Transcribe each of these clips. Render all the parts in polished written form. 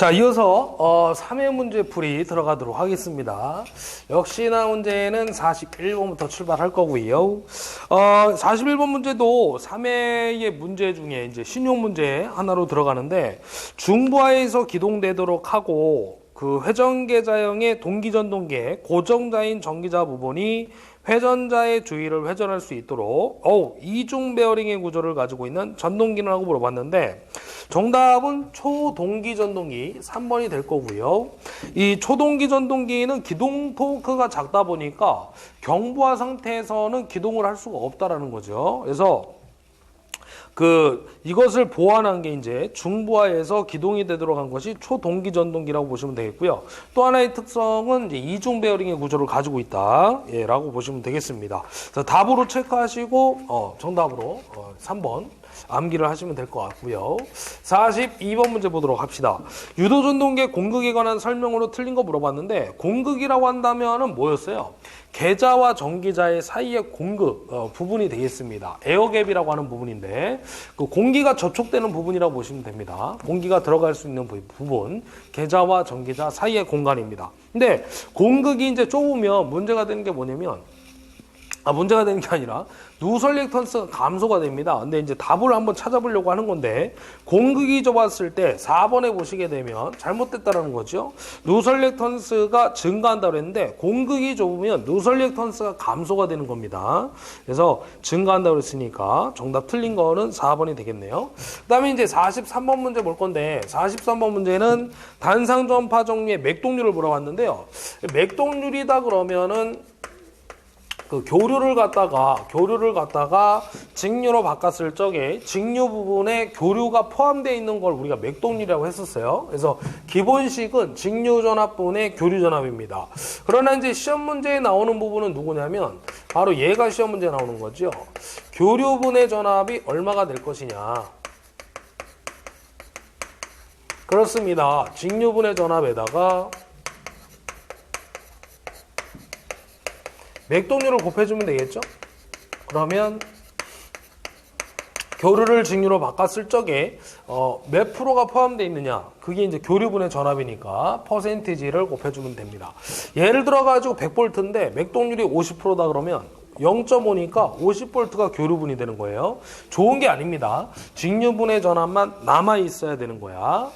자, 이어서 3회 문제 풀이 들어가도록 하겠습니다. 역시나 문제는 41번부터 출발할 거고요. 41번 문제도 3회의 문제 중에 이제 신용 문제 하나로 들어가는데, 중부하에서 기동되도록 하고 그 회전계자형의 동기전동계 고정자인 전기자 부분이 회전자의 주위를 회전할 수 있도록 이중 베어링의 구조를 가지고 있는 전동기라고 물어봤는데, 정답은 초동기 전동기 3번이 될 거고요. 이 초동기 전동기는 기동 토크가 작다 보니까 경부하 상태에서는 기동을 할 수가 없다라는 거죠. 그래서 이것을 보완한 게 이제 중부하에서 기동이 되도록 한 것이 초동기 전동기라고 보시면 되겠고요. 또 하나의 특성은 이제 이중 베어링의 구조를 가지고 있다, 라고 보시면 되겠습니다. 자, 답으로 체크하시고 정답으로 3번 암기를 하시면 될 것 같고요. 42번 문제 보도록 합시다. 유도전동계 공극에 관한 설명으로 틀린 거 물어봤는데, 공극이라고 한다면은 뭐였어요? 계자와 전기자의 사이의 공극 부분이 되겠습니다. 에어갭이라고 하는 부분인데, 그 공기가 접촉되는 부분이라고 보시면 됩니다. 공기가 들어갈 수 있는 부분, 계자와 전기자 사이의 공간입니다. 근데 공극이 이제 좁으면 문제가 되는 게 뭐냐면, 문제가 되는 게 아니라 누설렉턴스가 감소가 됩니다. 근데 이제 답을 한번 찾아보려고 하는 건데, 공극이 좁았을 때 4번에 보시게 되면 잘못됐다는 거죠. 누설렉턴스가 증가한다고 했는데, 공극이 좁으면 누설렉턴스가 감소가 되는 겁니다. 그래서 증가한다고 했으니까 정답 틀린 거는 4번이 되겠네요. 그 다음에 이제 43번 문제 볼 건데, 43번 문제는 단상전파 종류의 맥동률을 물어봤는데요. 맥동률이다 그러면은 교류를 갖다가 직류로 바꿨을 적에 직류 부분에 교류가 포함되어 있는 걸 우리가 맥동률이라고 했었어요. 그래서 기본식은 직류전압분의 교류전압입니다. 그러나 이제 시험 문제에 나오는 부분은 누구냐면 바로 얘가 시험 문제에 나오는 거죠. 교류분의 전압이 얼마가 될 것이냐. 그렇습니다. 직류분의 전압에다가 맥동률을 곱해주면 되겠죠? 그러면 교류를 직류로 바꿨을 적에 몇 프로가 포함되어 있느냐, 그게 이제 교류분의 전압이니까 퍼센티지를 곱해주면 됩니다. 예를 들어가지고 100V인데 맥동률이 50%다 그러면 0.5니까 50V가 교류분이 되는 거예요. 좋은 게 아닙니다. 직류분의 전압만 남아 있어야 되는 거야.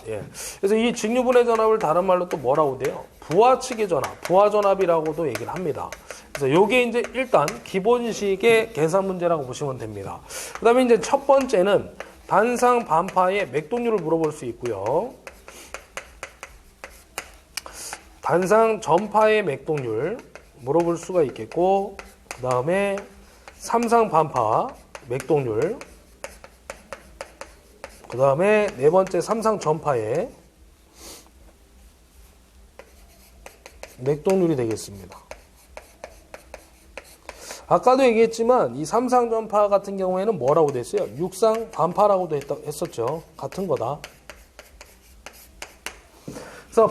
그래서 이 직류분의 전압을 다른 말로 또 뭐라고 돼요? 부하측의 전압, 부하전압이라고도 얘기를 합니다. 그래서 요게 이제 일단 기본식의 계산 문제라고 보시면 됩니다. 그 다음에 이제 첫 번째는 단상 반파의 맥동률을 물어볼 수 있고요. 단상 전파의 맥동률 물어볼 수가 있겠고, 그 다음에 삼상 반파 맥동률, 그 다음에 네 번째 삼상 전파의 맥동률이 되겠습니다. 아까도 얘기했지만 이 삼상 전파 같은 경우에는 뭐라고 됐어요? 육상 반파라고도 했었죠. 같은 거다. 그래서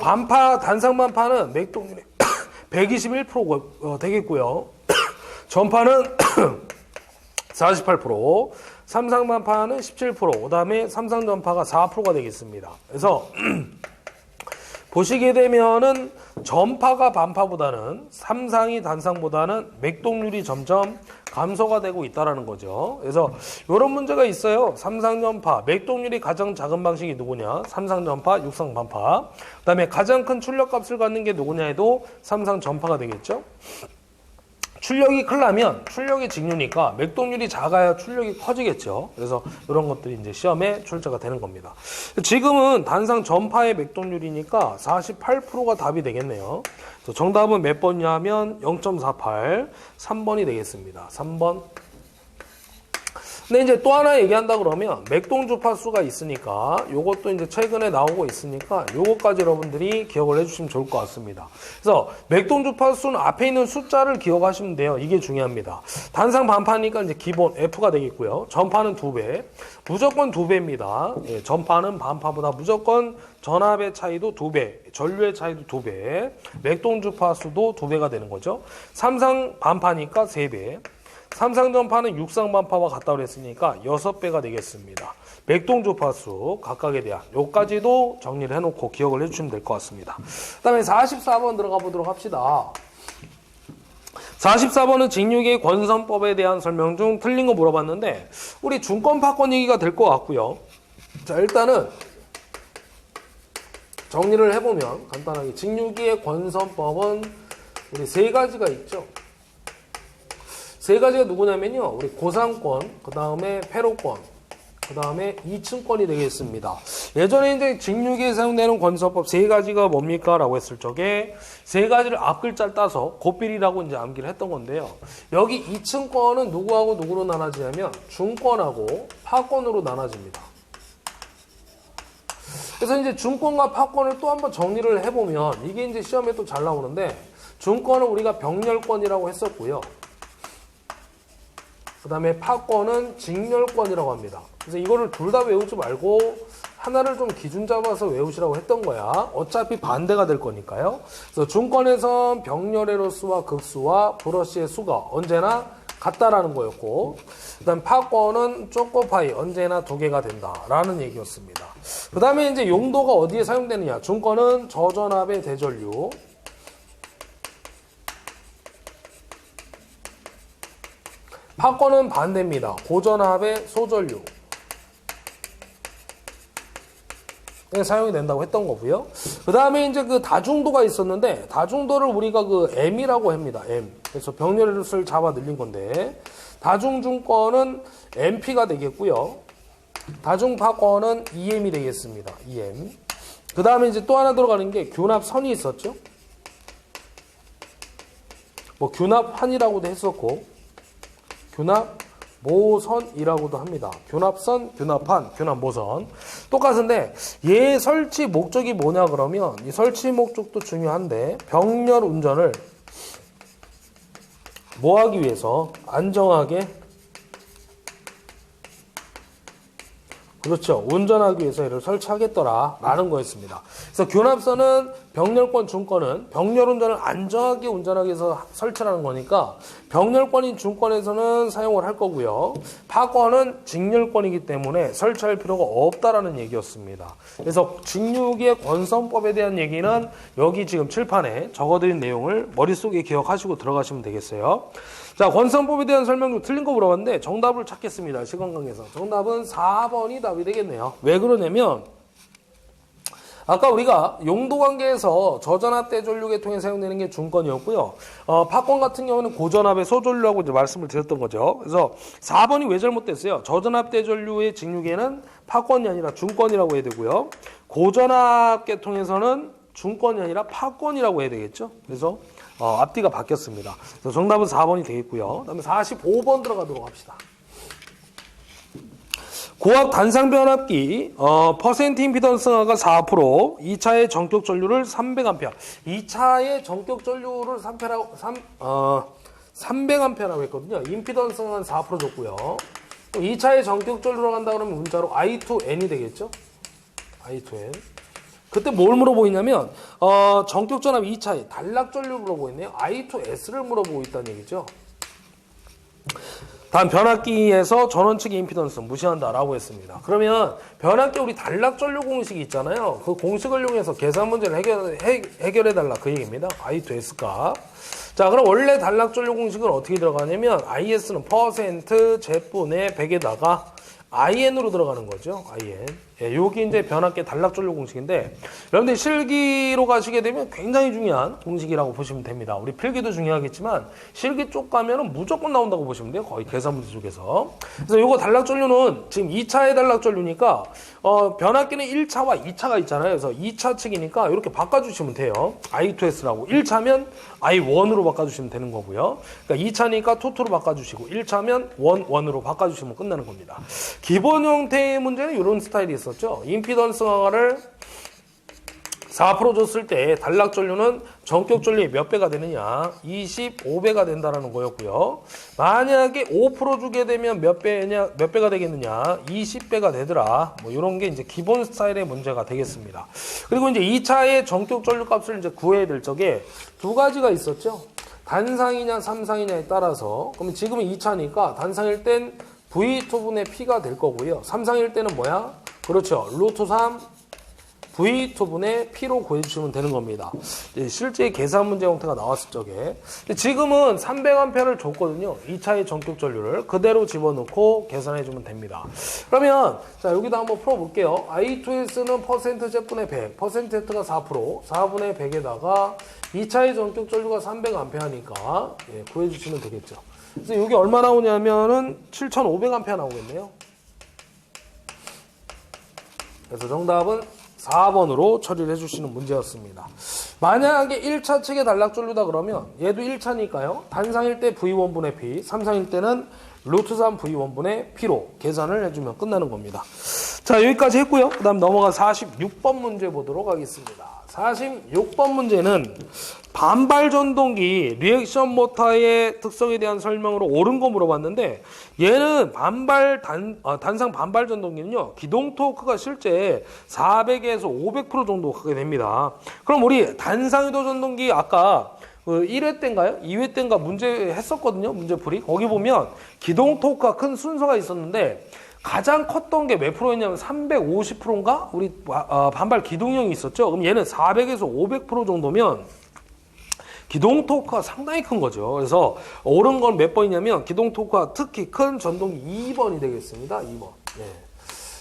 단상 반파는 맥동률이 121% 되겠고요. 전파는 48%, 삼상 반파는 17%, 그 다음에 삼상 전파가 4%가 되겠습니다. 그래서 보시게 되면은 전파가 반파보다는 삼상이 단상보다는 맥동률이 점점 감소가 되고 있다라는 거죠. 그래서 이런 문제가 있어요. 삼상전파 맥동률이 가장 작은 방식이 누구냐? 삼상전파, 육상반파. 그다음에 가장 큰 출력값을 갖는 게 누구냐 해도 삼상전파가 되겠죠. 출력이 크려면 출력이 직류니까 맥동률이 작아야 출력이 커지겠죠. 그래서 이런 것들이 이제 시험에 출제가 되는 겁니다. 지금은 단상 전파의 맥동률이니까 48%가 답이 되겠네요. 정답은 몇 번이냐면 0.48, 3번이 되겠습니다. 3번. 근데 이제 또 하나 얘기한다 그러면 맥동 주파수가 있으니까 요것도 이제 최근에 나오고 있으니까 요것까지 여러분들이 기억을 해주시면 좋을 것 같습니다. 그래서 맥동 주파수는 앞에 있는 숫자를 기억하시면 돼요. 이게 중요합니다. 단상 반파니까 이제 기본 F가 되겠고요. 전파는 2배, 무조건 2배입니다. 전파는 반파보다 무조건 전압의 차이도 2배, 전류의 차이도 2배, 맥동 주파수도 2배가 되는 거죠. 삼상 반파니까 3배. 삼상전파는 육상반파와 같다고 했으니까 6배가 되겠습니다. 맥동 주파수 각각에 대한 요까지도 정리를 해놓고 기억을 해주시면 될 것 같습니다. 그 다음에 44번 들어가 보도록 합시다. 44번은 직육의 권선법에 대한 설명 중 틀린 거 물어봤는데 우리 중권 파권 얘기가 될 것 같고요. 자, 일단은 정리를 해보면 간단하게 직육의 권선법은 우리 세 가지가 있죠. 세 가지가 누구냐면요. 우리 고상권, 그 다음에 패로권, 그 다음에 이층권이 되겠습니다. 예전에 이제 직육에 사용되는 권선법 세 가지가 뭡니까? 라고 했을 적에 세 가지를 앞글자를 따서 고필이라고 이제 암기를 했던 건데요. 여기 이층권은 누구하고 누구로 나눠지냐면 중권하고 파권으로 나눠집니다. 그래서 이제 중권과 파권을 또 한번 정리를 해보면 이게 이제 시험에 또 잘 나오는데 중권은 우리가 병렬권이라고 했었고요. 그 다음에 파권은 직렬권이라고 합니다. 그래서 이거를 둘 다 외우지 말고 하나를 좀 기준 잡아서 외우시라고 했던 거야. 어차피 반대가 될 거니까요. 그래서 중권에선 병렬의 수와 극수와 브러쉬의 수가 언제나 같다라는 거였고, 그 다음 파권은 초코파이 언제나 두 개가 된다라는 얘기였습니다. 그 다음에 이제 용도가 어디에 사용되느냐. 중권은 저전압의 대전류, 파권은 반대입니다. 고전압의 소전류. 사용이 된다고 했던 거고요. 그 다음에 이제 그 다중도가 있었는데, 다중도를 우리가 그 M이라고 합니다. M. 그래서 병렬의 수를 잡아 늘린 건데, 다중중권은 MP가 되겠고요. 다중파권은 EM이 되겠습니다. EM. 그 다음에 이제 또 하나 들어가는 게 균합선이 있었죠. 뭐 균합한이라고도 했었고, 균합모선이라고도 합니다. 균합선, 균합한, 균합모선. 똑같은데 얘 설치 목적이 뭐냐 그러면 이 설치 목적도 중요한데 병렬 운전을 뭐 하기 위해서 안정하게 그렇죠. 운전하기 위해서 얘를 설치하겠더라라는 거였습니다. 그래서 균합선은 병렬권, 중권은 병렬 운전을 안정하게 운전하기 위해서 설치하는 거니까 병렬권인 중권에서는 사용을 할 거고요. 파권은 직렬권이기 때문에 설치할 필요가 없다라는 얘기였습니다. 그래서 직육의 권선법에 대한 얘기는 여기 지금 칠판에 적어드린 내용을 머릿속에 기억하시고 들어가시면 되겠어요. 자, 권선법에 대한 설명 중 틀린 거 물어봤는데 정답을 찾겠습니다. 시간 관계에서. 정답은 4번이 답이 되겠네요. 왜 그러냐면 아까 우리가 용도 관계에서 저전압 대전류계 통해 사용되는 게 중권이었고요. 파권 같은 경우는 고전압의 소전류라고 이제 말씀을 드렸던 거죠. 그래서 4번이 왜 잘못됐어요? 저전압 대전류의 직류계는 파권이 아니라 중권이라고 해야 되고요. 고전압 계통에서는 중권이 아니라 파권이라고 해야 되겠죠. 그래서 앞뒤가 바뀌었습니다. 그래서 정답은 4번이 되겠고요. 그다음에 45번 들어가도록 합시다. 고압 단상 변압기 퍼센트 임피던스가 4%, 2차의 전격 전류를 300A. 2차의 전격 전류를 300A라고 했거든요. 임피던스는 4% 줬고요. 2차의 전격 전류로 간다 그러면 문자로 I2N이 되겠죠? I2N. 그때 뭘 물어보고 있냐면 전격 전압 2차의 단락 전류 물어보고 있네요. I2S를 물어보고 있다는 얘기죠. 다음 변압기에서 전원 측의 임피던스 무시한다라고 했습니다. 그러면 변압기 우리 단락 전류 공식이 있잖아요. 그 공식을 이용해서 계산 문제를 해결해달라 그 얘기입니다. I2S 값. 자, 그럼 원래 단락 전류 공식은 어떻게 들어가냐면 IS는 퍼센트 Z분의 100에다가 IN으로 들어가는 거죠. IN. 예, 여기 이제 변압기 단락 전류 공식인데 여러분들 실기로 가시게 되면 굉장히 중요한 공식이라고 보시면 됩니다. 우리 필기도 중요하겠지만 실기 쪽 가면은 무조건 나온다고 보시면 돼요. 거의 계산 문제 쪽에서. 그래서 요거 단락 전류는 지금 2차의 단락 전류니까 변압기는 1차와 2차가 있잖아요. 그래서 2차 측이니까 이렇게 바꿔주시면 돼요. I2S라고. 1차면 I1으로 바꿔주시면 되는 거고요. 그러니까 2차니까 2로 바꿔주시고 1차면 1으로 바꿔주시면 끝나는 겁니다. 기본 형태의 문제는 이런 스타일이 있었죠. 임피던스를 4% 줬을 때 단락 전류는 전격 전류의 몇 배가 되느냐? 25배가 된다라는 거였고요. 만약에 5% 주게 되면 몇 배가 되겠느냐? 20배가 되더라. 뭐 이런 게 이제 기본 스타일의 문제가 되겠습니다. 그리고 이제 2차의 전격 전류 값을 이제 구해야 될 적에 두 가지가 있었죠. 단상이냐 삼상이냐에 따라서. 그러면 지금은 2차니까 단상일 땐 V2분의 P가 될 거고요. 3상일 때는 뭐야? 그렇죠. 루트 3 V2분의 P로 구해주시면 되는 겁니다. 실제 계산 문제 형태가 나왔을 적에. 지금은 300A를 줬거든요. 2차의 전격 전류를 그대로 집어넣고 계산해주면 됩니다. 그러면 자 여기다 한번 풀어볼게요. I2S는 퍼센트 Z분의 100, 퍼센트 Z가 4%, 4분의 100에다가 2차의 전격 전류가 300A니까 구해주시면 되겠죠. 그래서 여기 얼마 나오냐면은 7500A 나오겠네요. 그래서 정답은 4번으로 처리를 해주시는 문제였습니다. 만약에 1차 측의 단락전류다 그러면 얘도 1차니까요. 단상일 때 V1분의 P, 3상일 때는 루트 3 V1분의 P로 계산을 해주면 끝나는 겁니다. 자 여기까지 했고요. 그 다음 넘어가 46번 문제 보도록 하겠습니다. 46번 문제는 반발 전동기 리액션 모터의 특성에 대한 설명으로 옳은 거 물어봤는데 얘는 단상 반발 전동기는요 기동 토크가 실제 400에서 500% 정도 가게 됩니다. 그럼 우리 단상 유도 전동기 아까 1회 때인가요? 2회 때인가 문제 했었거든요. 문제풀이. 거기 보면 기동 토크가 큰 순서가 있었는데 가장 컸던 게 몇 프로였냐면 350%인가? 우리 반발 기동형이 있었죠. 그럼 얘는 400에서 500% 정도면 기동 토크가 상당히 큰 거죠. 그래서 옳은 건 몇 번이냐면 기동 토크가 특히 큰 전동기 2번이 되겠습니다. 2번. 예.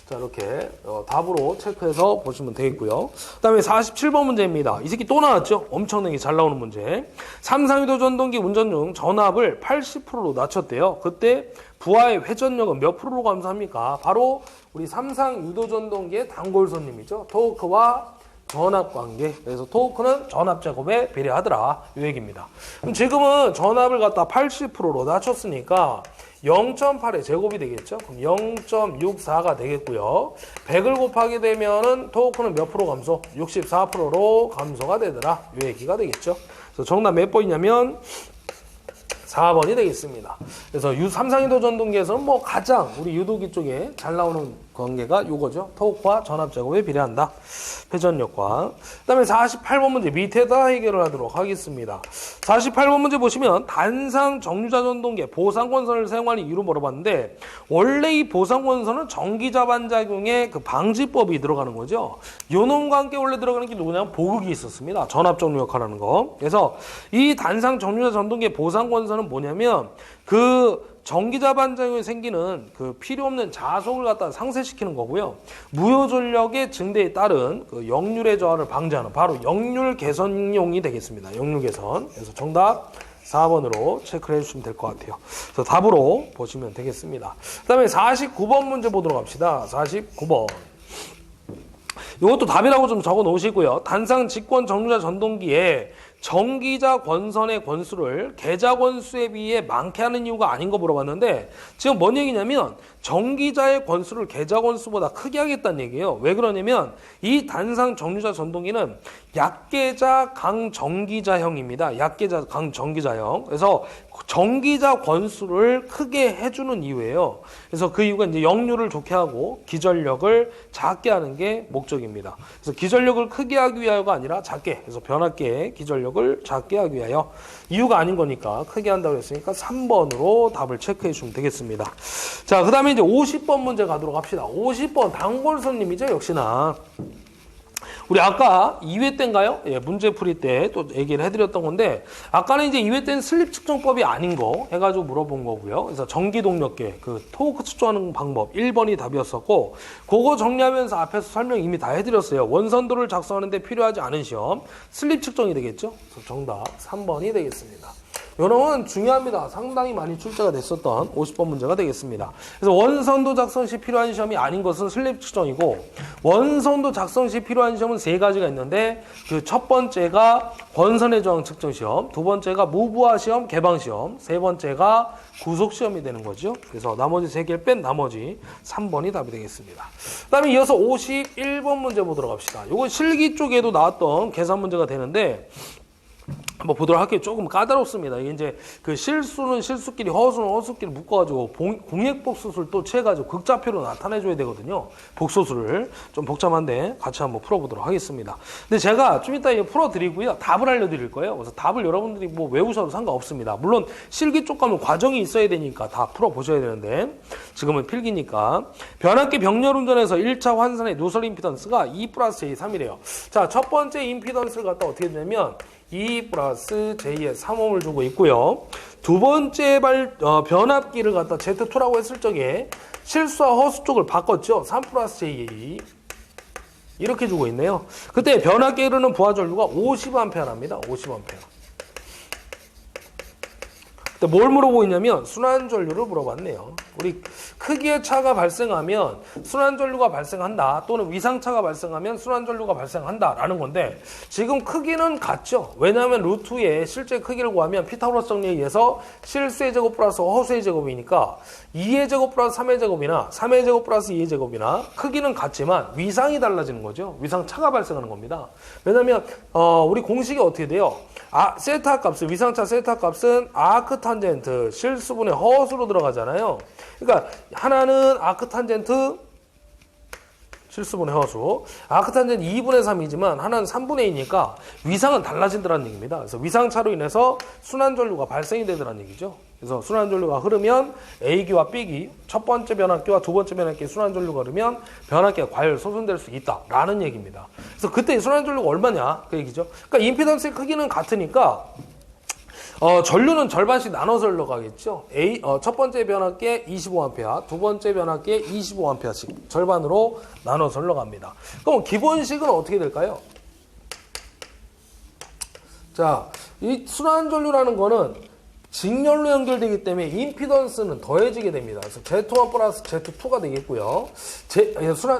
자 이렇게 답으로 체크해서 보시면 되겠고요. 그 다음에 47번 문제입니다. 이 새끼 또 나왔죠. 엄청나게 잘 나오는 문제. 3상유도 전동기 운전 중 전압을 80%로 낮췄대요. 그때 부하의 회전력은 몇 프로로 감소합니까? 바로 우리 3상 유도 전동기의 단골손님이죠. 토크와 전압 관계. 그래서 토크는 전압 제곱에 비례하더라. 이 얘기입니다. 그럼 지금은 전압을 갖다 80%로 낮췄으니까 0.8의 제곱이 되겠죠. 그럼 0.64가 되겠고요. 100을 곱하게 되면은 토크는 몇 프로 감소? 64%로 감소가 되더라. 이 얘기가 되겠죠. 그래서 정답 몇 번이냐면 4번이 되겠습니다. 그래서 3상유도 전동기에서는 뭐 가장 우리 유도기 쪽에 잘 나오는 관계가 이거죠. 토크와 전압 제곱에 비례한다. 회전력과. 그 다음에 48번 문제 밑에다 해결을 하도록 하겠습니다. 48번 문제 보시면 단상 정류자 전동기에 보상권선을 사용하는 이유를 물어봤는데 원래 이 보상권선은 전기자 반작용의 그 방지법이 들어가는 거죠. 요놈과 함께 원래 들어가는 게 누구냐면 보극이 있었습니다. 전압 정류 역할하는 거. 그래서 이 단상 정류자 전동기의 보상권선은 뭐냐면 그 전기자 반작용이 생기는 그 필요 없는 자속을 갖다 상쇄시키는 거고요. 무효전력의 증대에 따른 그 역률의 저하를 방지하는 바로 역률 개선용이 되겠습니다. 역률 개선. 그래서 정답 4번으로 체크를 해주시면 될 것 같아요. 그래서 답으로 보시면 되겠습니다. 그 다음에 49번 문제 보도록 합시다. 49번. 이것도 답이라고 좀 적어 놓으시고요. 단상 직권 정류자 전동기에 전기자 권선의 권수를 계자 권수에 비해 많게 하는 이유가 아닌 거 물어봤는데 지금 뭔 얘기냐면 전기자의 권수를 계자 권수보다 크게 하겠다는 얘기예요. 왜 그러냐면 이 단상 정류자 전동기는 약계자 강전기자형입니다. 약계자 강전기자형. 그래서 전기자 권수를 크게 해주는 이유예요. 그래서 그 이유가 이제 역률을 좋게 하고 기전력을 작게 하는 게 목적입니다. 그래서 기전력을 크게 하기 위하여가 아니라 작게, 그래서 변압계의 기전력을 작게 하기 위하여 이유가 아닌 거니까 크게 한다고 했으니까 3번으로 답을 체크해 주시면 되겠습니다. 자, 그 다음에 이제 50번 문제 가도록 합시다. 50번 단골손님이죠, 역시나. 우리 아까 2회 때인가요? 예, 문제풀이 때 또 얘기를 해드렸던 건데 아까는 이제 2회 때는 슬립 측정법이 아닌 거 해가지고 물어본 거고요. 그래서 전기동력계 그 토크 측정하는 방법 1번이 답이었었고 그거 정리하면서 앞에서 설명 이미 다 해드렸어요. 원선도를 작성하는데 필요하지 않은 시험 슬립 측정이 되겠죠. 그래서 정답 3번이 되겠습니다. 요놈은 중요합니다. 상당히 많이 출제가 됐었던 50번 문제가 되겠습니다. 그래서 원선도 작성 시 필요한 시험이 아닌 것은 슬립 측정이고 원선도 작성 시 필요한 시험은 세 가지가 있는데 그 첫 번째가 권선의 저항 측정 시험, 두 번째가 무부하 시험, 개방 시험, 세 번째가 구속 시험이 되는 거죠. 그래서 나머지 세 개를 뺀 나머지 3번이 답이 되겠습니다. 그다음에 이어서 51번 문제 보도록 합시다. 요거 실기 쪽에도 나왔던 계산 문제가 되는데 한번 보도록 할게요. 조금 까다롭습니다. 이게 이제 그 실수는 실수끼리, 허수는 허수끼리 묶어가지고 공액복소수를 또 취해가지고 극좌표로 나타내줘야 되거든요. 복소수를 좀 복잡한데 같이 한번 풀어보도록 하겠습니다. 근데 제가 좀 이따 풀어드리고요. 답을 알려드릴 거예요. 그래서 답을 여러분들이 뭐 외우셔도 상관없습니다. 물론 실기 쪽 가면 과정이 있어야 되니까 다 풀어보셔야 되는데 지금은 필기니까. 변압기 병렬운전에서 1차 환산의 누설 임피던스가 2 플러스 J 3이래요. 자, 첫 번째 임피던스를 갖다 어떻게 되냐면 2 플러스 J의 3옴을 주고 있고요. 두 번째 변압기를 갖다 Z2라고 했을 적에 실수와 허수 쪽을 바꿨죠. 3 플러스 J 이렇게 주고 있네요. 그때 변압기 흐르는 부하전류가 50A랍니다. 50A. 뭘 물어보고 있냐면 순환전류를 물어봤네요. 우리 크기의 차가 발생하면 순환전류가 발생한다, 또는 위상차가 발생하면 순환전류가 발생한다 라는 건데, 지금 크기는 같죠. 왜냐하면 루트의 실제 크기를 구하면 피타고라스 정리에 의해서 실수의 제곱 플러스 허수의 제곱이니까 2의 제곱 플러스 3의 제곱이나 3의 제곱 플러스 2의 제곱이나 크기는 같지만 위상이 달라지는 거죠. 위상차가 발생하는 겁니다. 왜냐하면 우리 공식이 어떻게 돼요? 세타 값은, 위상차 세타 값은 아크 탄젠트 실수분의 허수로 들어가잖아요. 그러니까 하나는 아크 탄젠트 실수분의 허수, 아크 탄젠트 2분의 3이지만 하나는 3분의 2니까 위상은 달라진다는 얘기입니다. 그래서 위상차로 인해서 순환전류가 발생이 되더라는 얘기죠. 그래서 순환전류가 흐르면 A기와 B기, 첫 번째 변압기와 두 번째 변압기의 순환전류가 흐르면 변압기가 과열 소선될 수 있다라는 얘기입니다. 그래서 그때 순환전류가 얼마냐 그 얘기죠. 그러니까 임피던스의 크기는 같으니까 전류는 절반씩 나눠서 흘러가겠죠. 첫 번째 변압기에 25A, 두 번째 변압기에 25A씩 절반으로 나눠서 흘러갑니다. 그럼 기본식은 어떻게 될까요? 자, 이 순환전류라는 거는 직렬로 연결되기 때문에 임피던스는 더해지게 됩니다. 그래서 Z1 플러스 Z2가 되겠고요.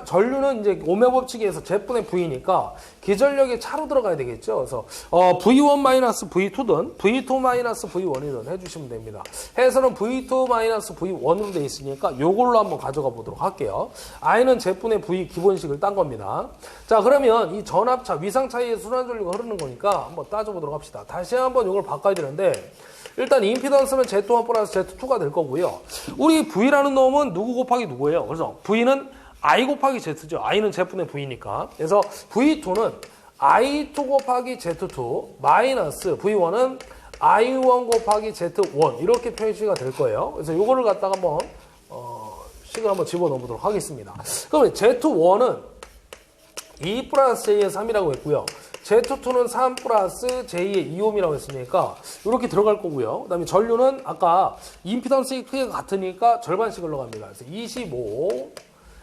전류는 이제 오메 법칙에서 Z분의 V니까 기전력이 차로 들어가야 되겠죠. 그래서 V1 마이너스 V2든 V2 마이너스 V1이든 해주시면 됩니다. 해서는 V2 마이너스 V1으로 되어 있으니까 요걸로 한번 가져가 보도록 할게요. I는 Z분의 V 기본식을 딴 겁니다. 자, 그러면 이 전압차, 위상차의 순환전류가 흐르는 거니까 한번 따져보도록 합시다. 다시 한번 요걸 바꿔야 되는데, 일단 임피던스는 Z1 플러스 Z2가 될 거고요. 우리 V라는 놈은 누구 곱하기 누구예요? 그래서 V는 I 곱하기 Z죠. I는 Z분의 V니까. 그래서 V2는 I2 곱하기 Z2 마이너스 V1은 I1 곱하기 Z1 이렇게 표시가 될 거예요. 그래서 이거를 갖다가 한번 식을 한번 집어넣어 보도록 하겠습니다. 그러면 Z1은 2 플러스 J의 3이라고 했고요. Z2는 3 플러스 J의 2옴이라고 했으니까 이렇게 들어갈 거고요. 그 다음에 전류는 아까 임피던스의 크기가 같으니까 절반씩 흘러갑니다. 그래서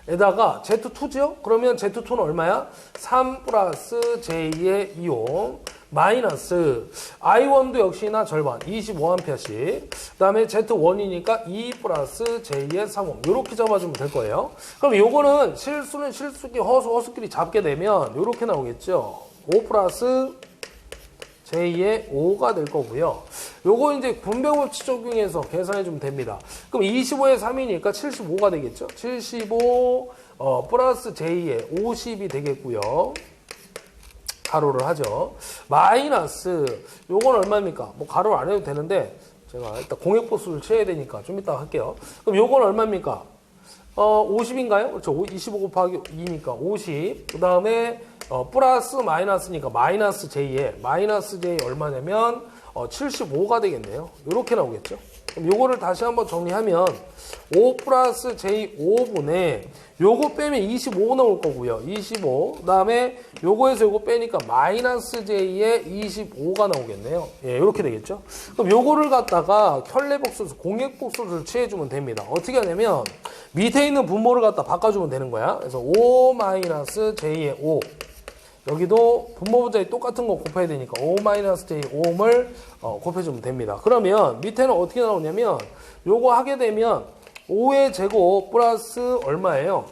25에다가 Z2죠? 그러면 Z2는 얼마야? 3 플러스 J의 2옴 마이너스 I1도 역시나 절반 25A씩, 그 다음에 Z1이니까 2 플러스 J의 3옴 이렇게 잡아주면 될 거예요. 그럼 요거는 실수는 실수끼리 허수끼리 잡게 되면 이렇게 나오겠죠. 5 플러스 J의 5가 될 거고요. 요거 이제 분배법칙 적용해서 계산해 주면 됩니다. 그럼 25의 3이니까 75가 되겠죠. 75 플러스 J의 50이 되겠고요. 가로를 하죠. 마이너스 요건 얼마입니까? 뭐 가로를 안 해도 되는데 제가 일단 공액보수를 취해야 되니까 좀 이따 할게요. 그럼 요건 얼마입니까? 50인가요? 그렇죠. 25 곱하기 2니까 50. 그 다음에 플러스 마이너스니까 마이너스 J에 마이너스 J 얼마냐면 75가 되겠네요. 이렇게 나오겠죠. 그럼 요거를 다시 한번 정리하면 5 플러스 J 5분의 요거 빼면 25 나올 거고요. 25. 그 다음에 요거에서 요거 빼니까 마이너스 J에 25가 나오겠네요. 예, 이렇게 되겠죠. 그럼 요거를 갖다가 켤레복소수, 공액복소수를 취해주면 됩니다. 어떻게 하냐면 밑에 있는 분모를 갖다 바꿔주면 되는 거야. 그래서 5 마이너스 J의 5. 여기도 분모 분자에 똑같은 거 곱해야 되니까 5 마이너스 J 5옴을 곱해주면 됩니다. 그러면 밑에는 어떻게 나오냐면 요거 하게 되면 5의 제곱 플러스 얼마예요?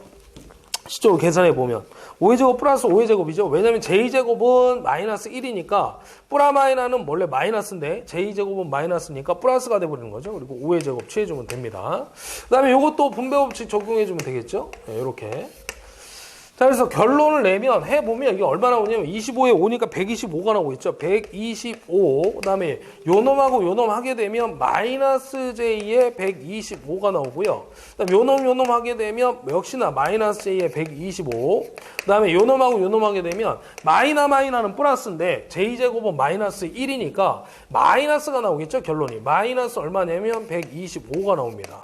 시적으로 계산해 보면 5의 제곱 플러스 5의 제곱이죠. 왜냐면 J제곱은 마이너스 1이니까 플라마이나는 원래 마이너스인데 J제곱은 마이너스니까 플러스가 돼버리는 거죠. 그리고 5의 제곱 취해주면 됩니다. 그 다음에 요것도 분배법칙 적용해주면 되겠죠. 네, 이렇게. 자, 그래서 결론을 내면 해보면 이게 얼마 나오냐면 25에 5니까 125가 나오고 있죠. 125. 그 다음에 요놈하고 요놈 하게 되면 마이너스 J에 125가 나오고요. 그 다음에 요놈 하게 되면 역시나 마이너스 J에 125. 그 다음에 요놈하고 요놈 하게 되면 마이너는 플러스인데 J제곱은 마이너스 1이니까 마이너스가 나오겠죠. 결론이. 마이너스 얼마냐면 125가 나옵니다.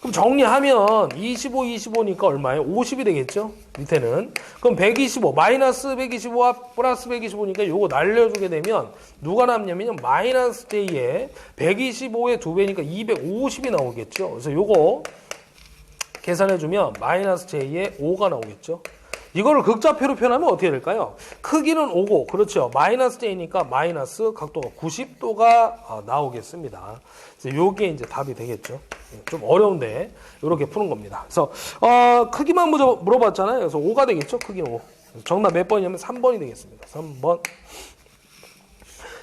그럼 정리하면 25니까 얼마예요? 50이 되겠죠? 밑에는. 그럼 125, 마이너스 125와 플러스 125니까 요거 날려주게 되면 누가 남냐면 마이너스 J에 125의 2배니까 250이 나오겠죠? 그래서 요거 계산해주면 마이너스 J에 5가 나오겠죠? 이거를 극좌표로 표현하면 어떻게 될까요? 크기는 5고, 그렇죠. 마이너스 J니까 마이너스 각도가 90도가 나오겠습니다. 그래서 요게 이제 답이 되겠죠. 좀 어려운데, 이렇게 푸는 겁니다. 그래서, 크기만 물어봤잖아요. 그래서 5가 되겠죠. 크기는 5. 정답 몇 번이냐면 3번이 되겠습니다. 3번.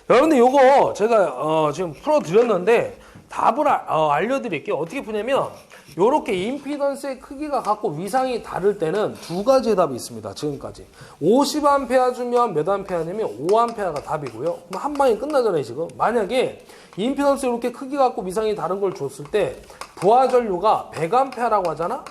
여러분들 요거 제가, 지금 풀어드렸는데, 답을 알려드릴게요. 어떻게 푸냐면, 요렇게 임피던스의 크기가 갖고 위상이 다를 때는 두 가지의 답이 있습니다. 지금까지 50A 주면 몇 A냐면 5A가 답이고요. 그럼 한 방에 끝나잖아요. 지금 만약에 임피던스 이렇게 크기 갖고 위상이 다른 걸 줬을 때 부하 전류가 100A라고 하잖아.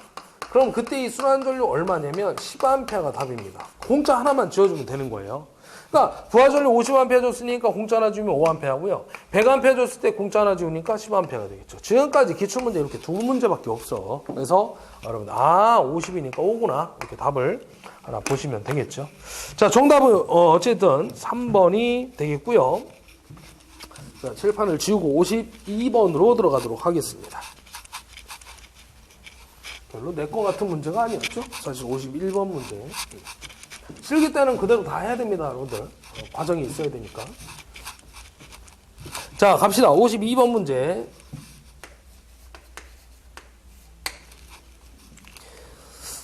그럼 그때 이 순환 전류 얼마냐면 10A가 답입니다. 공짜 하나만 지어주면 되는 거예요. 그러니까 부하 전류 50A 줬으니까 공짜 하나 주면 5A고요. 100A 줬을 때 공짜 하나 주니까 10A가 되겠죠. 지금까지 기출문제 이렇게 두 문제밖에 없어. 그래서 여러분 50이니까 5구나 이렇게 답을 하나 보시면 되겠죠. 자, 정답은 어쨌든 3번이 되겠고요. 자, 칠판을 지우고 52번으로 들어가도록 하겠습니다. 별로 내 거 같은 문제가 아니었죠. 사실 51번 문제. 실기 때는 그대로 다 해야 됩니다, 여러분들. 과정이 있어야 되니까. 자, 갑시다. 52번 문제.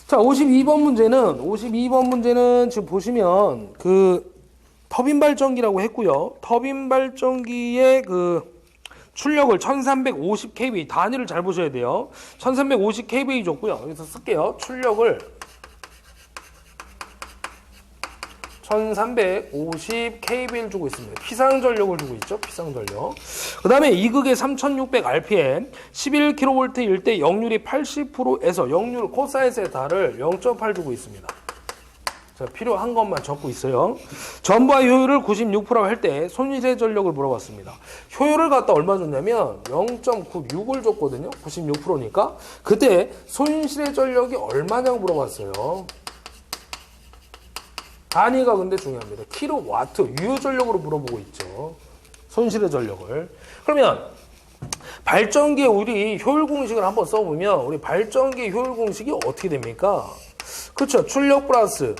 자, 52번 문제는 지금 보시면 터빈 발전기라고 했고요. 터빈 발전기의 출력을 1350kVA, 단위를 잘 보셔야 돼요. 1350kVA 줬고요. 여기서 쓸게요. 출력을 1350kVA를 주고 있습니다. 피상전력을 주고 있죠. 피상전력. 그 다음에 이극의 3600rpm 11kV일 때 역률이 80%에서 역률 코사인 세타를 0.8 주고 있습니다. 자, 필요한 것만 적고 있어요. 전부하 효율을 96%라고 할 때 손실의 전력을 물어봤습니다. 효율을 갖다 얼마 줬냐면 0.96을 줬거든요. 96%니까. 그때 손실의 전력이 얼마냐고 물어봤어요. 단위가 근데 중요합니다. 킬로와트, 유효전력으로 물어보고 있죠. 손실의 전력을. 그러면 발전기의 우리 효율 공식을 한번 써보면 우리 발전기의 효율 공식이 어떻게 됩니까? 그렇죠. 출력 플러스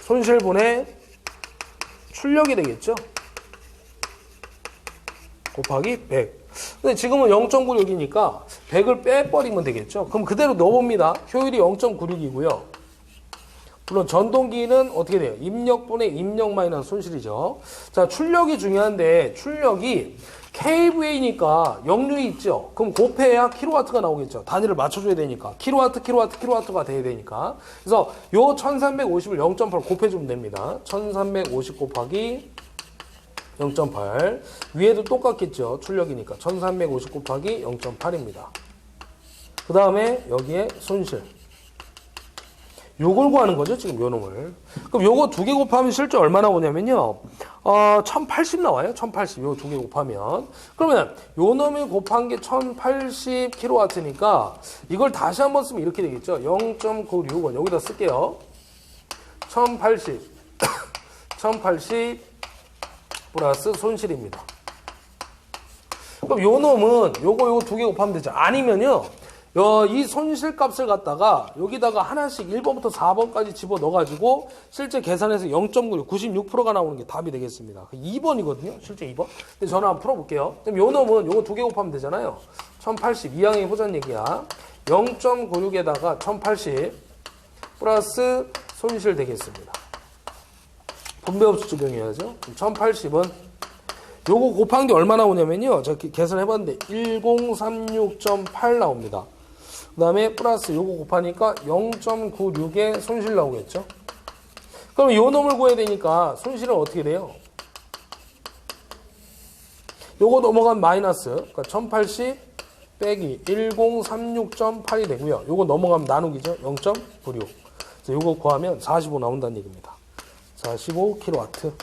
손실분의 출력이 되겠죠. 곱하기 100. 근데 지금은 0.96이니까 100을 빼버리면 되겠죠. 그럼 그대로 넣어봅니다. 효율이 0.96이고요. 물론 전동기는 어떻게 돼요? 입력분의 입력 마이너스 손실이죠. 자, 출력이 중요한데 출력이 kVA니까 역률이 있죠. 그럼 곱해야 킬로와트가 나오겠죠. 단위를 맞춰줘야 되니까. 킬로와트가 돼야 되니까. 그래서 요 1350을 0.8 곱해주면 됩니다. 1350 곱하기 0.8. 위에도 똑같겠죠. 출력이니까. 1350 곱하기 0.8입니다. 그 다음에 여기에 손실. 요걸 구하는 거죠, 지금 요 놈을. 그럼 요거 두 개 곱하면 실제 얼마 나오냐면요. 1080 나와요. 1080. 요 두 개 곱하면. 그러면 요 놈이 곱한 게 1080kW니까 이걸 다시 한번 쓰면 이렇게 되겠죠. 0.961. 여기다 쓸게요. 1080. 1080 플러스 손실입니다. 그럼 요 놈은 요거 두 개 곱하면 되죠. 아니면요. 이 손실값을 갖다가 여기다가 하나씩 1번부터 4번까지 집어넣어가지고 실제 계산해서 0.96, 96%가 나오는 게 답이 되겠습니다. 2번이거든요. 실제 2번. 근데 저는 한번 풀어볼게요. 그럼 요 놈은 요거 두 개 곱하면 되잖아요. 1080. 2항의 호전 얘기야. 0.96에다가 1080 플러스 손실 되겠습니다. 분배법칙 적용해야죠. 1080은 요거 곱한 게 얼마 나오냐면요. 제가 계산해봤는데 1036.8 나옵니다. 그 다음에 플러스 요거 곱하니까 0.96의 손실 나오겠죠. 그럼 요 놈을 구해야 되니까 손실은 어떻게 돼요? 요거 넘어간 마이너스, 그러니까 1080 빼기 1036.8이 되고요. 요거 넘어가면 나누기죠. 0.96. 그래서 요거 구하면 45 나온다는 얘기입니다. 45kW.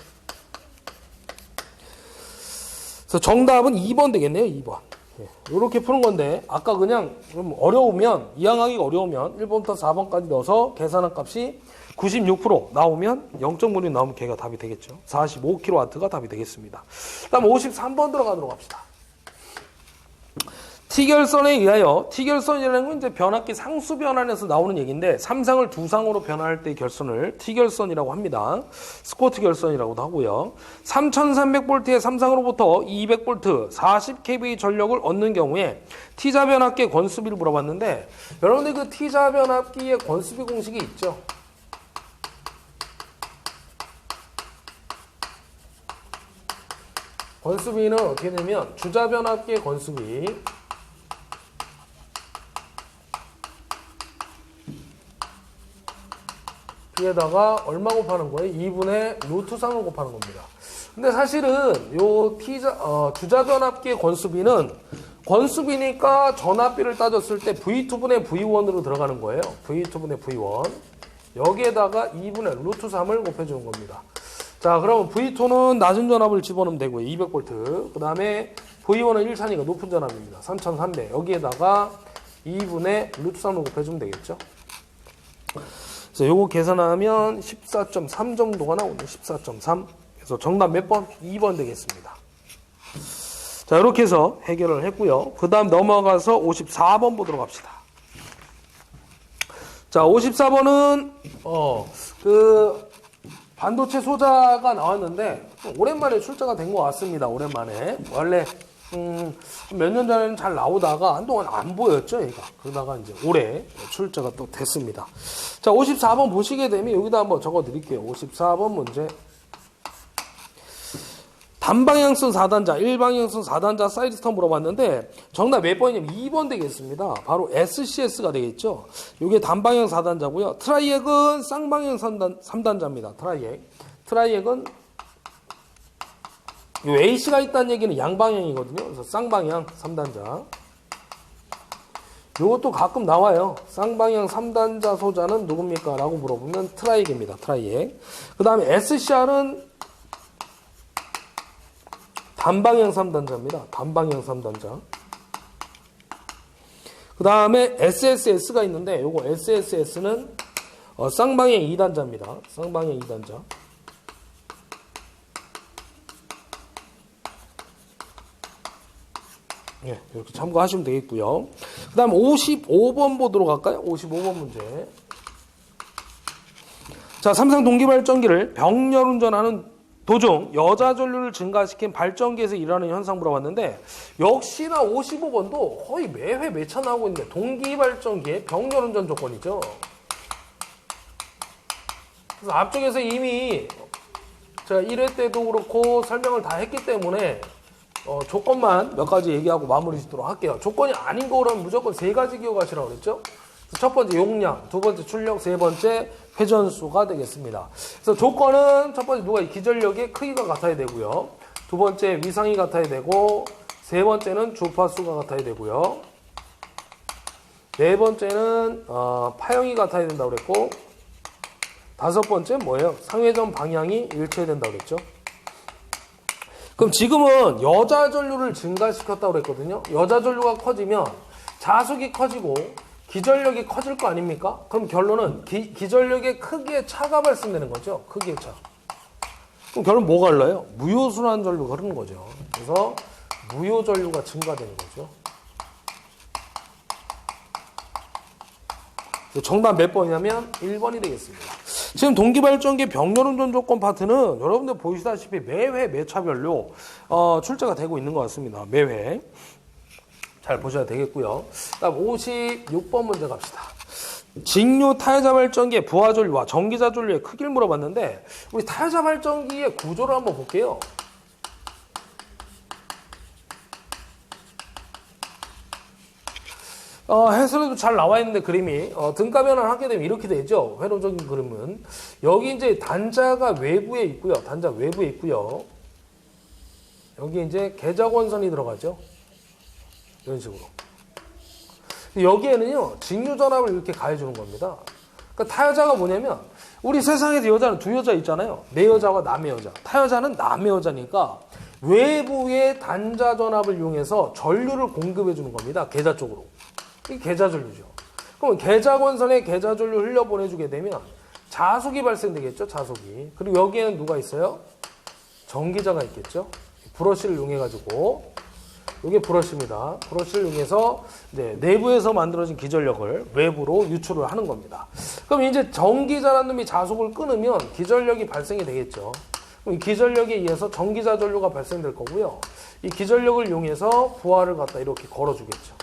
그래서 정답은 2번 되겠네요. 2번. 이렇게 푸는 건데 아까 그냥 좀 어려우면 이항하기가 어려우면 1번부터 4번까지 넣어서 계산한 값이 96% 나오면 0.96 나오면 걔가 답이 되겠죠. 45kW가 답이 되겠습니다. 다음 53번 들어가도록 합시다. T결선에 의하여, T결선이라는 건 이제 변압기 상수 변환에서 나오는 얘기인데, 3상을 2상으로 변화할 때의 결선을 T결선이라고 합니다. 스코트 결선이라고도 하고요. 3300V의 3상으로부터 200V 40kV 전력을 얻는 경우에 T자 변압기의 권수비를 물어봤는데, 여러분들 그 T자 변압기의 권수비 공식이 있죠. 권수비는 어떻게 되면 주자 변압기의 권수비 B에다가 얼마 곱하는 거예요? 2분의 루트 3을 곱하는 겁니다. 근데 사실은 요 주자 변압기의 권수비는 권수비니까 전압비를 따졌을 때 V2분의 V1으로 들어가는 거예요. V2분의 V1. 여기에다가 2분의 루트 3을 곱해주는 겁니다. 자, 그러면 V2는 낮은 전압을 집어넣으면 되고요. 200V. 그 다음에 V1은 1차니까 높은 전압입니다. 3300. 여기에다가 2분의 루트 3을 곱해주면 되겠죠. 그래서 요거 계산하면 14.3 정도가 나오네요. 14.3. 그래서 정답 몇 번? 2번 되겠습니다. 자, 이렇게 해서 해결을 했고요. 그 다음 넘어가서 54번 보도록 합시다. 자, 54번은 반도체 소자가 나왔는데 오랜만에 출제가 된 것 같습니다. 오랜만에. 원래 몇 년 전에는 잘 나오다가 한동안 안 보였죠, 얘가. 그러다가 이제 올해 출제가 또 됐습니다. 자, 54번 보시게 되면 여기다 한번 적어 드릴게요. 54번 문제. 단방향성 4단자, 1방향성 4단자 사이드 스톱 물어봤는데 정답 몇 번이냐면 2번 되겠습니다. 바로 SCS가 되겠죠. 이게 단방향 4단자고요. 트라이액은 쌍방향 3단자입니다. 트라이액은 요 A씨가 있다는 얘기는 양방향이거든요. 그래서 쌍방향 3단자. 요것도 가끔 나와요. 쌍방향 3단자 소자는 누굽니까? 라고 물어보면 트라이액입니다. 트라이액. 그 다음에 SCR은 단방향 3단자입니다. 단방향 3단자. 그 다음에 SSS가 있는데 요거 SSS는 쌍방향 2단자입니다. 쌍방향 2단자. 예, 이렇게 참고하시면 되겠고요. 그 다음 55번 보도록 할까요? 55번 문제. 자, 삼성 동기발전기를 병렬 운전하는 도중 여자 전류를 증가시킨 발전기에서 일어나는 현상 물어봤는데 역시나 55번도 거의 매회 매차 나오고 있는데 동기발전기의 병렬 운전 조건이죠. 그래서 앞쪽에서 이미 제가 1회 때도 그렇고 설명을 다 했기 때문에 조건만 몇 가지 얘기하고 마무리 짓도록 할게요. 조건이 아닌 거라면 무조건 3가지 기억하시라고 그랬죠. 첫 번째 용량, 두 번째 출력, 세 번째 회전수가 되겠습니다. 그래서 조건은 첫 번째 누가 기전력의 크기가 같아야 되고요. 두 번째 위상이 같아야 되고, 세 번째는 주파수가 같아야 되고요. 네 번째는 파형이 같아야 된다고 그랬고, 다섯 번째 뭐예요? 상회전 방향이 일치해야 된다고 그랬죠. 그럼 지금은 여자 전류를 증가시켰다고 그랬거든요. 여자 전류가 커지면 자속이 커지고 기전력이 커질 거 아닙니까? 그럼 결론은 기전력의 크기의 차가 발생되는 거죠. 크기의 차. 그럼 결론 뭐가 흘러요? 무효순환 전류가 흐르는 거죠. 그래서 무효 전류가 증가되는 거죠. 정답 몇 번이냐면 1번이 되겠습니다. 지금 동기발전기 병렬운전 조건 파트는 여러분들 보시다시피 매회 매차별로 출제가 되고 있는 것 같습니다. 매회. 잘 보셔야 되겠고요. 다음 56번 문제 갑시다. 직류 타여자 발전기의 부하 전류와 전기자 전류의 크기를 물어봤는데 우리 타여자 발전기의 구조를 한번 볼게요. 해설에도 잘 나와 있는데 그림이 등가 변환을 하게 되면 이렇게 되죠. 회로적인 그림은 여기 이제 단자가 외부에 있고요. 단자 외부에 있고요. 여기 이제 계좌권선이 들어가죠. 이런 식으로. 여기에는요 직류전압을 이렇게 가해주는 겁니다. 그러니까 타여자가 뭐냐면 우리 세상에서 여자는 두 여자 있잖아요. 내 여자와 남의 여자. 타여자는 남의 여자니까 외부의 단자 전압을 이용해서 전류를 공급해 주는 겁니다. 계좌 쪽으로. 이게 계좌 전류죠. 그럼 계좌권선에 계좌 전류 흘려보내주게 되면 자속이 발생되겠죠. 자속이. 그리고 여기에는 누가 있어요? 전기자가 있겠죠. 브러쉬를 이용해가지고 이게 브러쉬입니다. 브러쉬를 이용해서 이제 내부에서 만들어진 기전력을 외부로 유출을 하는 겁니다. 그럼 이제 전기자라는 놈이 자속을 끊으면 기전력이 발생이 되겠죠. 그럼 이 기전력에 의해서 전기자 전류가 발생될 거고요. 이 기전력을 이용해서 부하를 갖다 이렇게 걸어주겠죠.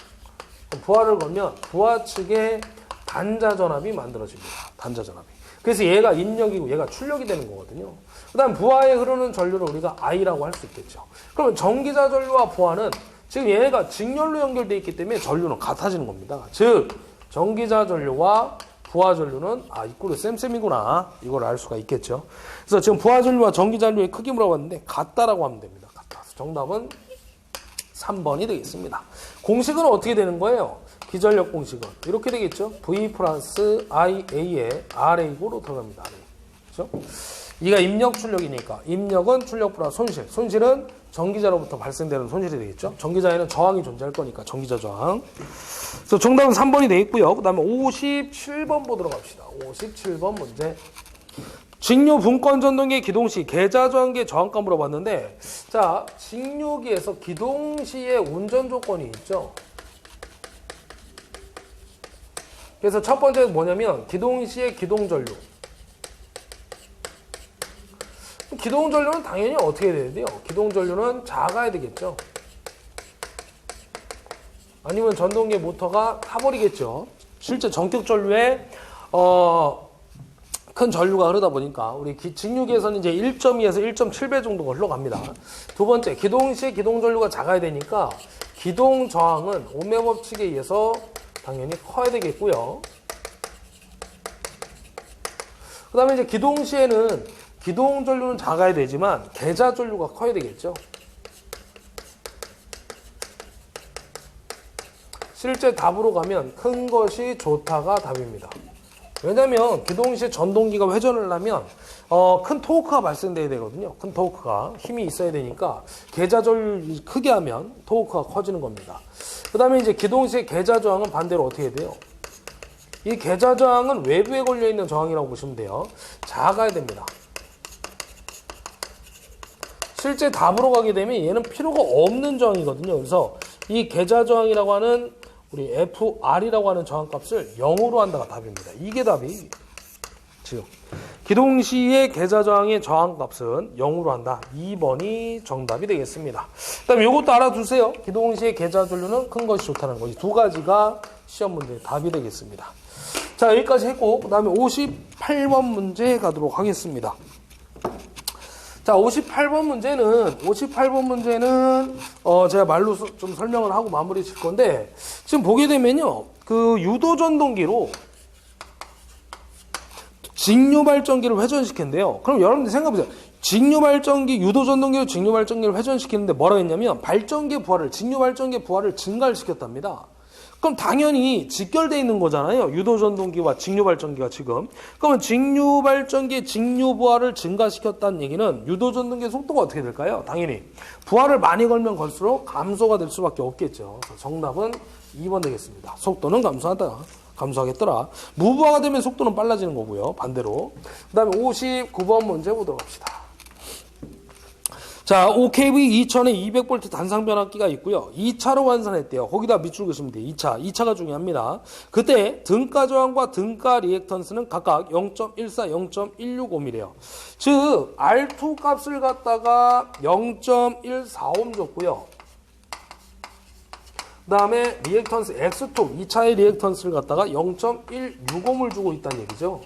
부하를 걸면 부하 측에 단자 전압이 만들어집니다. 단자 전압이. 그래서 얘가 인력이고 얘가 출력이 되는 거거든요. 그 다음 부하에 흐르는 전류를 우리가 I라고 할 수 있겠죠. 그러면 전기자 전류와 부하는 지금 얘네가 직렬로 연결되어 있기 때문에 전류는 같아지는 겁니다. 즉 전기자 전류와 부하 전류는 이꼴은 쌤쌤이구나 이걸 알 수가 있겠죠. 그래서 지금 부하 전류와 전기자 전류의 크기 물어봤는데 같다라고 하면 됩니다. 같다. 정답은 3번이 되겠습니다. 공식은 어떻게 되는 거예요? 기전력 공식은 이렇게 되겠죠. V 플러스 IA에 RA고로 들어갑니다. RA. 그렇죠? 이가 입력 출력이니까 입력은 출력 플러스 손실. 손실은 전기자로부터 발생되는 손실이 되겠죠. 전기자에는 저항이 존재할 거니까 전기자 저항. 그래서 정답은 3번이 되겠고요. 그 다음에 57번 보도록 합시다. 57번 문제. 직류 분권 전동기 기동 시 계좌 저항기의 저항가 물어봤는데 자 직류기에서 기동 시의 운전 조건이 있죠. 그래서 첫 번째는 뭐냐면 기동 시의 기동 전류. 기동 전류는 당연히 어떻게 돼야 돼요? 기동 전류는 작아야 되겠죠. 아니면 전동기 모터가 타버리겠죠. 실제 전격 전류에 큰 전류가 흐르다 보니까 우리 직류기에서는 이제 1.2에서 1.7배 정도가 흘러갑니다. 두 번째, 기동 시에 기동 전류가 작아야 되니까 기동 저항은 오메 법칙에 의해서 당연히 커야 되겠고요. 그 다음에 이제 기동 시에는 기동 전류는 작아야 되지만 계좌 전류가 커야 되겠죠. 실제 답으로 가면 큰 것이 좋다가 답입니다. 왜냐면 기동 시 전동기가 회전을 하면 큰 토크가 발생돼야 되거든요. 큰 토크가 힘이 있어야 되니까 계좌 전류 크게 하면 토크가 커지는 겁니다. 그 다음에 이제 기동 시의 계좌 저항은 반대로 어떻게 돼요? 이 계좌 저항은 외부에 걸려 있는 저항이라고 보시면 돼요. 작아야 됩니다. 실제 답으로 가게 되면 얘는 필요가 없는 저항이거든요. 그래서 이 계좌 저항이라고 하는 우리 FR이라고 하는 저항값을 0으로 한다가 답입니다. 이게 답이 지금 기동 시의 계좌 저항의 저항값은 0으로 한다. 2번이 정답이 되겠습니다. 그다음에 이것도 알아두세요. 기동 시의 계좌 전류는 큰 것이 좋다는 거. 이 두 가지가 시험 문제의 답이 되겠습니다. 자, 여기까지 했고 그다음에 58번 문제 가도록 하겠습니다. 자, 58번 문제는 제가 말로 좀 설명을 하고 마무리 칠 건데 지금 보게 되면요. 그 유도 전동기로 직류 발전기를 회전시켰는데요. 그럼 여러분들 생각해 보세요. 직류 발전기, 유도 전동기로 직류 발전기를 회전시키는데 뭐라고 했냐면 직류 발전기의 부하를 증가를 시켰답니다. 그럼 당연히 직결되어 있는 거잖아요. 유도 전동기와 직류 발전기가 지금. 그러면 직류 발전기의 직류 부하를 증가시켰다는 얘기는 유도 전동기의 속도가 어떻게 될까요? 당연히 부하를 많이 걸면 걸수록 감소가 될 수밖에 없겠죠. 그래서 정답은 2번 되겠습니다. 속도는 감소하겠더라. 무부하가 되면 속도는 빨라지는 거고요. 반대로. 그 다음에 59번 문제 보도록 합시다. 자, OKV 2000에 200V 단상 변압기가 있고요. 2차로 환산했대요. 거기다 밑줄 그시면 돼요. 2차가 중요합니다. 그때 등가 저항과 등가 리액턴스는 각각 0.14, 0.165mm래요. 즉, R2 값을 갖다가 0.145 줬고요. 그 다음에 리액턴스 X2, 2차의 리액턴스를 갖다가 0.165를 주고 있다는 얘기죠.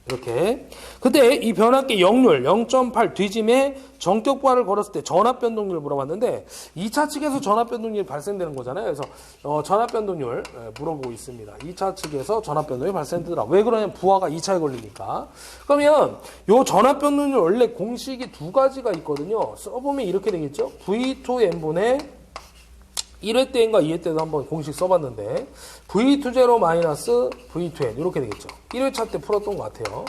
이렇게. 그때 이 변압기 역률 0.8 뒤짐에 전격 부하를 걸었을 때 전압 변동률 물어봤는데 2차 측에서 전압 변동률이 발생되는 거잖아요. 그래서 전압 변동률 물어보고 있습니다. 2차 측에서 전압 변동이 발생되더라. 왜 그러냐면 부하가 2차에 걸리니까. 그러면 요 전압 변동률 원래 공식이 두 가지가 있거든요. 써보면 이렇게 되겠죠. V2n분의 1회 때인가 2회 때도 한번 공식 써봤는데 V20 마이너스 V2n 이렇게 되겠죠. 1회차 때 풀었던 것 같아요.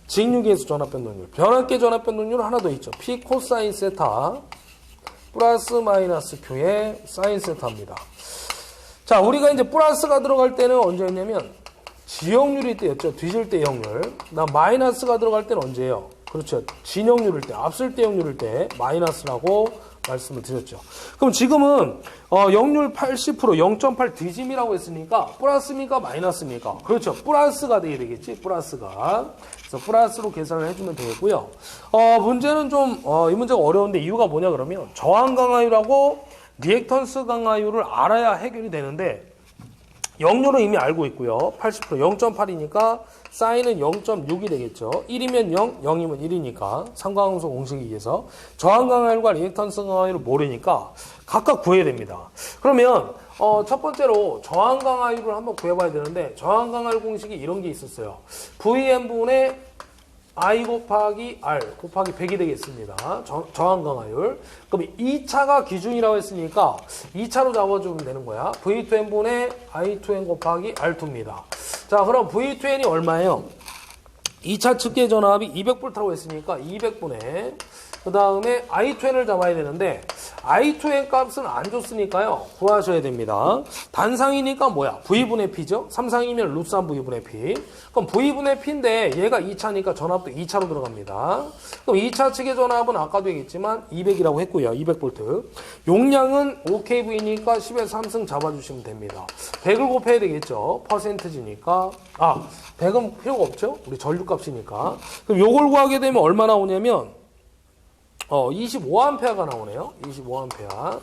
직류기에서 전압 변동률. 변압기 전압 변동률 하나 더 있죠. P 코사인 세타 플러스 마이너스 Q의 사인 세타입니다. 자, 우리가 이제 플러스가 들어갈 때는 언제였냐면 지역률일 때였죠. 뒤질 때 역률. 마이너스가 들어갈 때는 언제예요? 그렇죠. 진역률일 때, 앞설 때 역률일 때 마이너스라고 말씀을 드렸죠. 그럼 지금은 역률 80% 0.8 뒤짐이라고 했으니까 플러스입니까 마이너스입니까? 그렇죠. 플러스가 돼야 되겠지. 플러스가. 그래서 플러스로 계산을 해주면 되겠고요. 문제는 좀 이 문제가 어려운데 이유가 뭐냐 그러면 저항 강화율하고 리액턴스 강화율을 알아야 해결이 되는데 역률은 이미 알고 있고요. 80% 0.8이니까 사인은 0.6이 되겠죠. 1이면 0, 0이면 1이니까 상관함수 공식에 의해서 저항 강화율과 리액턴스 강화율을 모르니까 각각 구해야 됩니다. 그러면 첫 번째로 저항 강화율을 한번 구해봐야 되는데 저항 강화율 공식이 이런 게 있었어요. Vn분의 I 곱하기 R 곱하기 100이 되겠습니다. 저항 강화율. 그럼 2차가 기준이라고 했으니까 2차로 잡아주면 되는 거야. V2n분의 I2n 곱하기 R2입니다. 자, 그럼 V2n이 얼마예요? 2차 측계 전압이 200V라고 했으니까 200분의 그 다음에 I2n을 잡아야 되는데 I2n 값은 안 줬으니까요. 구하셔야 됩니다. 단상이니까 뭐야? V분의 P죠? 삼상이면 루트 3 V분의 P. 그럼 V분의 P인데 얘가 2차니까 전압도 2차로 들어갑니다. 그럼 2차 측의 전압은 아까도 얘기했지만 200이라고 했고요. 200V. 용량은 5kV니까 10의 3승 잡아주시면 됩니다. 100을 곱해야 되겠죠? 퍼센트지니까. 100은 필요가 없죠? 우리 전류값이니까. 그럼 요걸 구하게 되면 얼마 나오냐면 25A가 나오네요. 25A.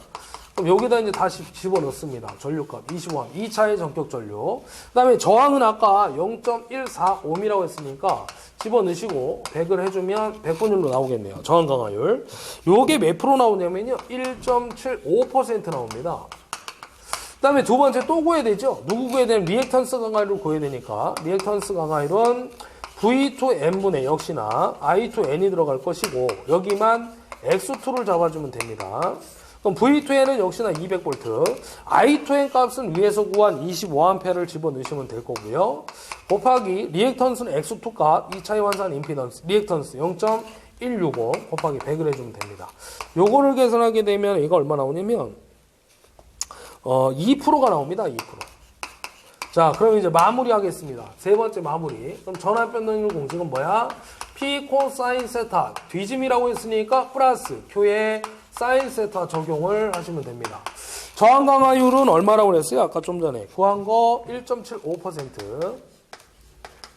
그럼 여기다 이제 다시 집어넣습니다. 전류값 25A. 2차의 전격 전류. 그 다음에 저항은 아까 0.145mm라고 했으니까 집어넣으시고 100을 해주면 100분율로 나오겠네요. 저항 강화율. 요게 몇 프로 나오냐면요. 1.75% 나옵니다. 그 다음에 두 번째 또 구해야 되죠. 누구 구해야 되면 리액턴스 강화율을 구해야 되니까 리액턴스 강화율은 V2n분의 역시나 I2n이 들어갈 것이고 여기만 X2를 잡아주면 됩니다. 그럼 V2n은 역시나 200V, I2n 값은 위에서 구한 25A를 집어넣으시면 될 거고요. 곱하기 리액턴스는 X2 값, 2차의 환산 임피던스, 리액턴스 0.160 곱하기 100을 해주면 됩니다. 요거를 계산하게 되면 이거 얼마 나오냐면 2%가 나옵니다. 2%. 자, 그럼 이제 마무리 하겠습니다. 세 번째 마무리. 그럼 전압 변동률 공식은 뭐야? P 코사인 세타. 뒤짐이라고 했으니까 플러스 Q의 사인 세타 적용을 하시면 됩니다. 저항 강화율은 얼마라고 그랬어요? 아까 좀 전에 구한 거 1.75%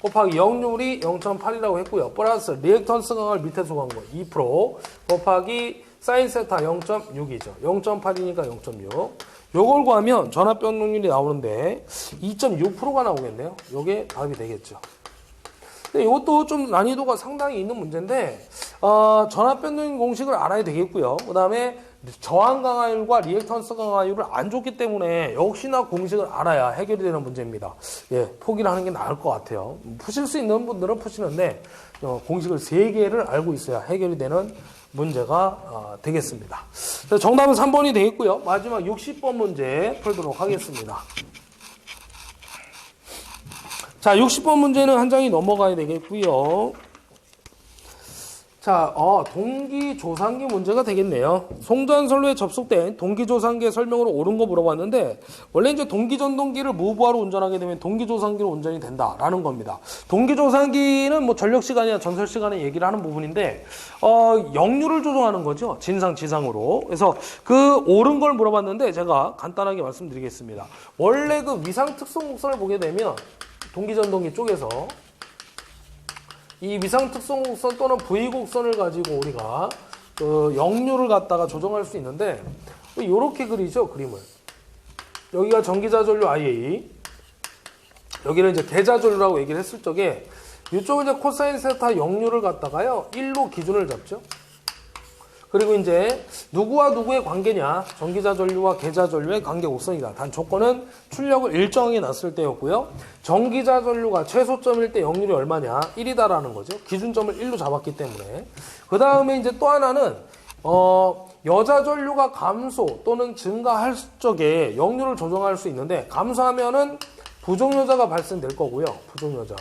곱하기 역률이 0.8이라고 했고요. 플러스 리액턴스 강화율 밑에서 구한 거 2% 곱하기 사인 세타 0.6이죠. 0.8이니까 0.6. 요걸 구하면 전압 변동률이 나오는데 2.6%가 나오겠네요. 요게 답이 되겠죠. 근데 이것도 좀 난이도가 상당히 있는 문제인데 전압 변동 공식을 알아야 되겠고요. 그 다음에 저항 강화율과 리액턴스 강화율을 안 줬기 때문에 역시나 공식을 알아야 해결이 되는 문제입니다. 예, 포기를 하는 게 나을 것 같아요. 푸실 수 있는 분들은 푸시는데 공식을 3개를 알고 있어야 해결이 되는 문제가 되겠습니다. 정답은 3번이 되겠고요. 마지막 60번 문제 풀도록 하겠습니다. 자, 60번 문제는 한 장이 넘어가야 되겠고요. 자, 동기조산기 문제가 되겠네요. 송전선로에 접속된 동기조산기의 설명으로 옳은 거 물어봤는데 원래 이제 동기전동기를 무부하로 운전하게 되면 동기조산기로 운전이 된다라는 겁니다. 동기조산기는 뭐 전력시간이나 전설시간에 얘기를 하는 부분인데 역류를 조정하는 거죠. 진상, 지상으로. 그래서 그 옳은 걸 물어봤는데 제가 간단하게 말씀드리겠습니다. 원래 그 위상특성 곡선을 보게 되면 동기전동기 쪽에서 이 위상특성 곡선 또는 V곡선을 가지고 우리가 그 역류를 갖다가 조정할 수 있는데 이렇게 그리죠, 그림을. 여기가 전기자전류 IA, 여기는 이제 대자전류라고 얘기를 했을 적에 이쪽은 이제 코사인 세타 역류를 갖다가요 1로 기준을 잡죠. 그리고 이제 누구와 누구의 관계냐, 전기자 전류와 계자 전류의 관계 곡선이다. 단 조건은 출력을 일정하게 놨을 때였고요. 전기자 전류가 최소점일 때 역률이 얼마냐, 1이다라는 거죠. 기준점을 1로 잡았기 때문에. 그 다음에 이제 또 하나는 여자 전류가 감소 또는 증가할 적에 역률을 조정할 수 있는데, 감소하면은 부종여자가 발생될 거고요. 부종여자.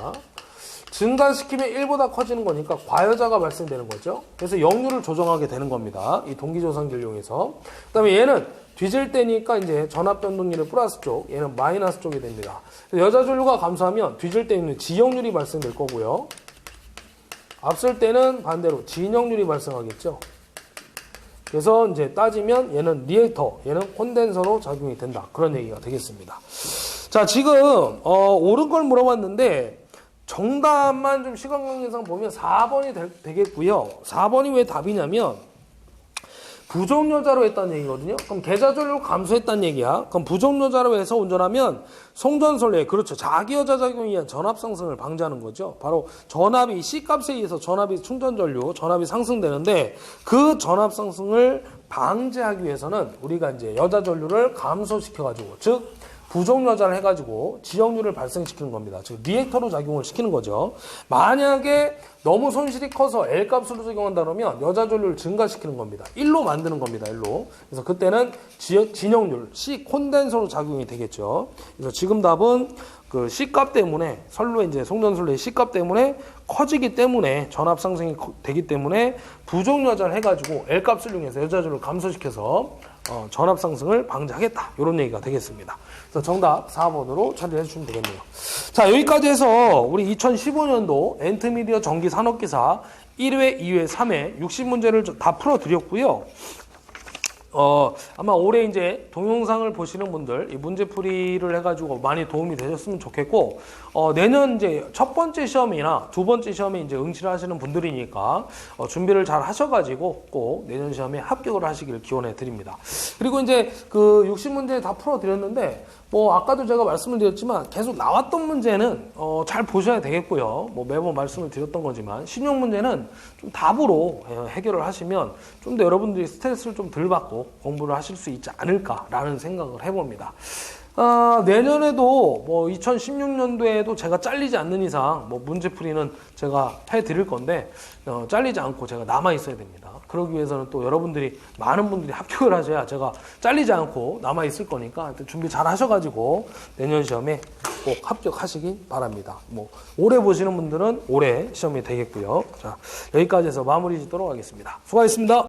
증가시키면 1보다 커지는 거니까 과여자가 발생되는 거죠. 그래서 역률을 조정하게 되는 겁니다. 이 동기조상기를 이용해서. 그 다음에 얘는 뒤질 때니까 이제 전압 변동률의 플러스 쪽, 얘는 마이너스 쪽이 됩니다. 여자 전류가 감소하면 뒤질 때 있는 지역률이 발생될 거고요. 앞설 때는 반대로 진역률이 발생하겠죠. 그래서 이제 따지면 얘는 리액터, 얘는 콘덴서로 작용이 된다. 그런 얘기가 되겠습니다. 자, 지금 옳은 걸 물어봤는데 정답만 좀 시간 관계상 보면 4번이 되겠고요. 4번이 왜 답이냐면 부정여자로 했다는 얘기거든요. 그럼 계좌전류 감소했다는 얘기야. 그럼 부정여자로 해서 운전하면 송전솔레, 그렇죠. 자기여자 작용에 의한 전압 상승을 방지하는 거죠. 바로 전압이 C값에 의해서 전압이 충전전류, 전압이 상승되는데 그 전압 상승을 방지하기 위해서는 우리가 이제 여자 전류를 감소시켜가지고, 즉 부정여자를 해가지고 지역률을 발생시키는 겁니다. 즉 리액터로 작용을 시키는 거죠. 만약에 너무 손실이 커서 L값으로 적용한다 그러면 여자 전류를 증가시키는 겁니다. 1로 만드는 겁니다. 1로. 그래서 그때는 진역률, C 콘덴서로 작용이 되겠죠. 그래서 지금 답은 그 C값 때문에, 선로의 이제 송전솔레의 C값 때문에 커지기 때문에 전압 상승이 되기 때문에 부정여자를 해가지고 L값을 이용해서 여자 전류를 감소시켜서 전압 상승을 방지하겠다. 이런 얘기가 되겠습니다. 그래서 정답 4번으로 처리해 주시면 되겠네요. 자, 여기까지 해서 우리 2015년도 엔트미디어 전기 산업기사 1회, 2회, 3회 60문제를 다 풀어드렸고요. 아마 올해 이제 동영상을 보시는 분들 이 문제풀이를 해가지고 많이 도움이 되셨으면 좋겠고, 내년 이제 첫 번째 시험이나 두 번째 시험에 이제 응시를 하시는 분들이니까 준비를 잘 하셔가지고 꼭 내년 시험에 합격을 하시기를 기원해 드립니다. 그리고 이제 그 60문제 다 풀어드렸는데, 뭐 아까도 제가 말씀을 드렸지만 계속 나왔던 문제는 잘 보셔야 되겠고요. 뭐 매번 말씀을 드렸던 거지만 신용 문제는 좀 답으로 해결을 하시면 좀 더 여러분들이 스트레스를 좀 덜 받고 공부를 하실 수 있지 않을까라는 생각을 해봅니다. 내년에도 뭐 2016년도에도 제가 잘리지 않는 이상 뭐 문제풀이는 제가 해드릴 건데 잘리지 않고 제가 남아 있어야 됩니다. 그러기 위해서는 또 여러분들이, 많은 분들이 합격을 하셔야 제가 잘리지 않고 남아 있을 거니까 준비 잘 하셔가지고 내년 시험에 꼭 합격하시기 바랍니다. 뭐 올해 보시는 분들은 올해 시험이 되겠고요. 자, 여기까지 해서 마무리 짓도록 하겠습니다. 수고하셨습니다.